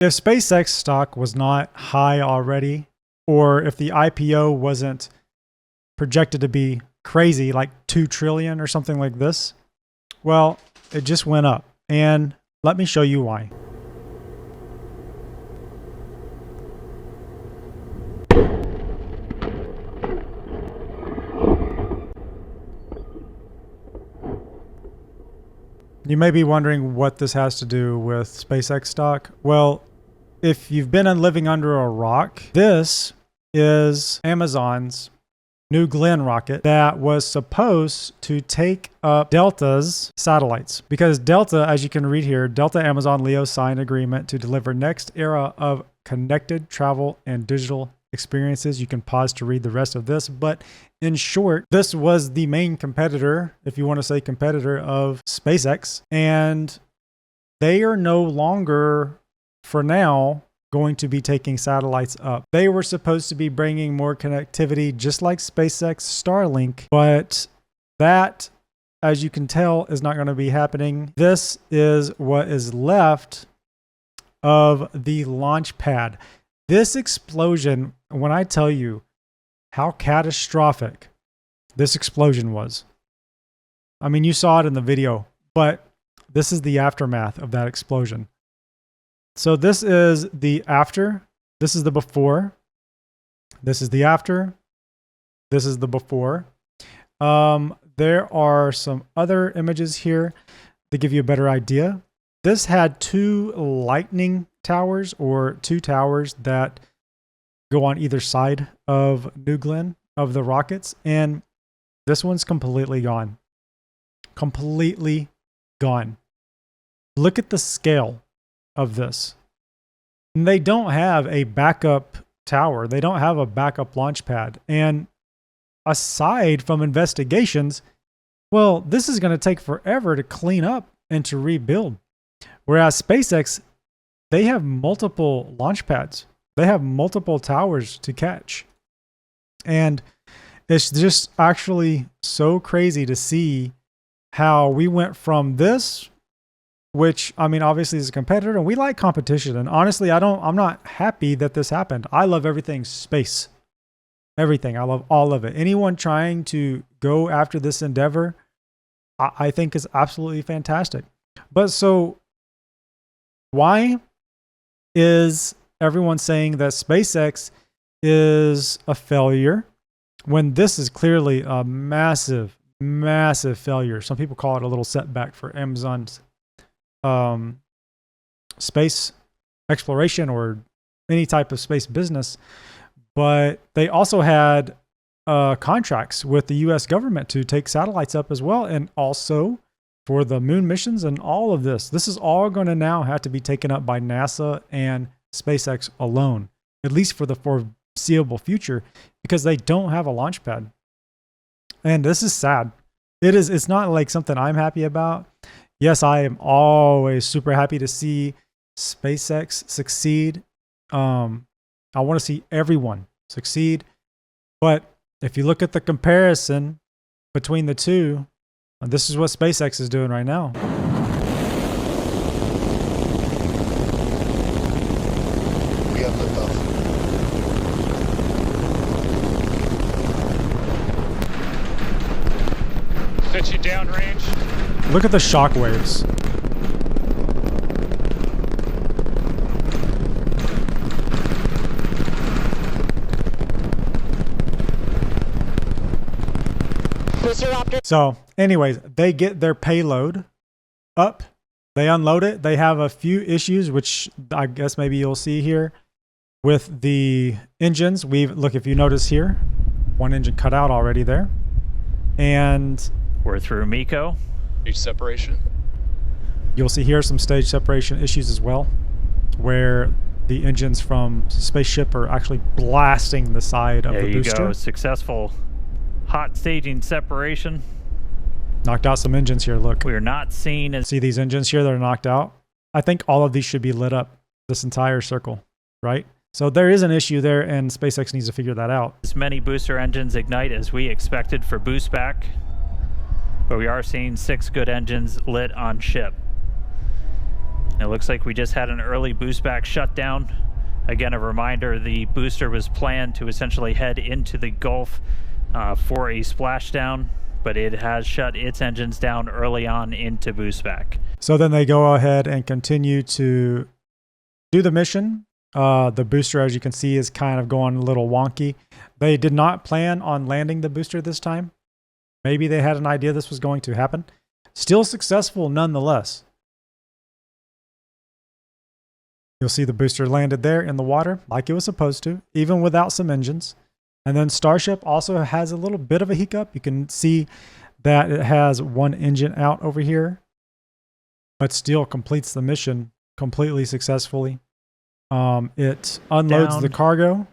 If SpaceX stock was not high already, or if the IPO wasn't projected to be crazy, like 2 trillion or something like this, well, it just went up. And let me show you why. You may be wondering what this has to do with SpaceX stock. Well, if you've been living under a rock, this is Amazon's New Glenn rocket that was supposed to take up Delta's satellites. Because Delta, as you can read here, Delta Amazon Leo signed agreement to deliver next era of connected travel and digital experiences. You can pause to read the rest of this, but in short, this was the main competitor, if you want to say competitor, of SpaceX, and they are no longer, for now, going to be taking satellites up. They were supposed to be bringing more connectivity, just like SpaceX Starlink, but that, as you can tell, is not going to be happening. This is what is left of the Launchpad. This explosion, when I tell you how catastrophic this explosion was, I mean, you saw it in the video, but this is the aftermath of that explosion. So this is the after, this is the before, this is the after, this is the before. There are some other images here to give you a better idea. This had 2 lightning towers, or 2 towers that go on either side of New Glenn, of the rockets, and this one's completely gone. Completely gone. Look at the scale of this. And they don't have a backup tower. They don't have a backup launch pad. And aside from investigations, well, this is going to take forever to clean up and to rebuild. Whereas SpaceX, they have multiple launch pads. They have multiple towers to catch. And it's just actually so crazy to see how we went from this, which, I mean, obviously is a competitor, and we like competition. And honestly, I'm not happy that this happened. I love everything space. Everything. I love all of it. Anyone trying to go after this endeavor, I think is absolutely fantastic. But so why is everyone saying that SpaceX is a failure when this is clearly a massive, massive failure? Some people call it a little setback for Amazon's space exploration or any type of space business. But they also had contracts with the US government to take satellites up as well, and also for the moon missions and all of this. This is all going to now have to be taken up by NASA and SpaceX alone, at least for the foreseeable future, because they don't have a launch pad. And this is sad. It's not like something I'm happy about. Yes, I am always super happy to see SpaceX succeed. I want to see everyone succeed. But if you look at the comparison between the two, this is what SpaceX is doing right now. We have liftoff. Set you downrange. Look at the shock waves. So anyways, they get their payload up, they unload it. They have a few issues, which I guess maybe you'll see here with the engines. Look, if you notice here, one engine cut out already there. And we're through MECO. Stage separation. You'll see here some stage separation issues as well, where the engines from spaceship are actually blasting the side of the booster. There you go, successful hot staging separation. Knocked out some engines here, look. We're not seeing as... See these engines here that are knocked out? I think all of these should be lit up, this entire circle, right? So there is an issue there, and SpaceX needs to figure that out. As many booster engines ignite as we expected for boost back, but we are seeing 6 good engines lit on ship. It looks like we just had an early boost back shutdown. Again, a reminder, the booster was planned to essentially head into the Gulf for a splashdown, but it has shut its engines down early on into boost back. So then they go ahead and continue to do the mission. The booster, as you can see, is kind of going a little wonky. They did not plan on landing the booster this time. Maybe they had an idea this was going to happen. Still successful nonetheless. You'll see the booster landed there in the water like it was supposed to, even without some engines. And then Starship also has a little bit of a hiccup. You can see that it has one engine out over here, but still completes the mission completely successfully. It unloads the cargo.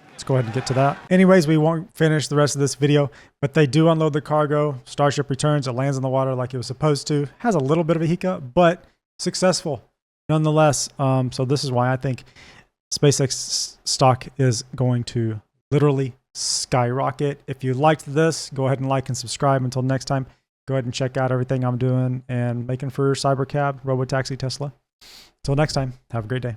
Let's go ahead and get to that. Anyways, we won't finish the rest of this video, but they do unload the cargo. Starship returns. It lands in the water like it was supposed to. Has a little bit of a hiccup, but successful nonetheless. So this is why I think SpaceX stock is going to literally skyrocket. If you liked this, go ahead and like and subscribe. Until next time, go ahead and check out everything I'm doing and making for Cybercab, Robotaxi, Tesla. Until next time, have a great day.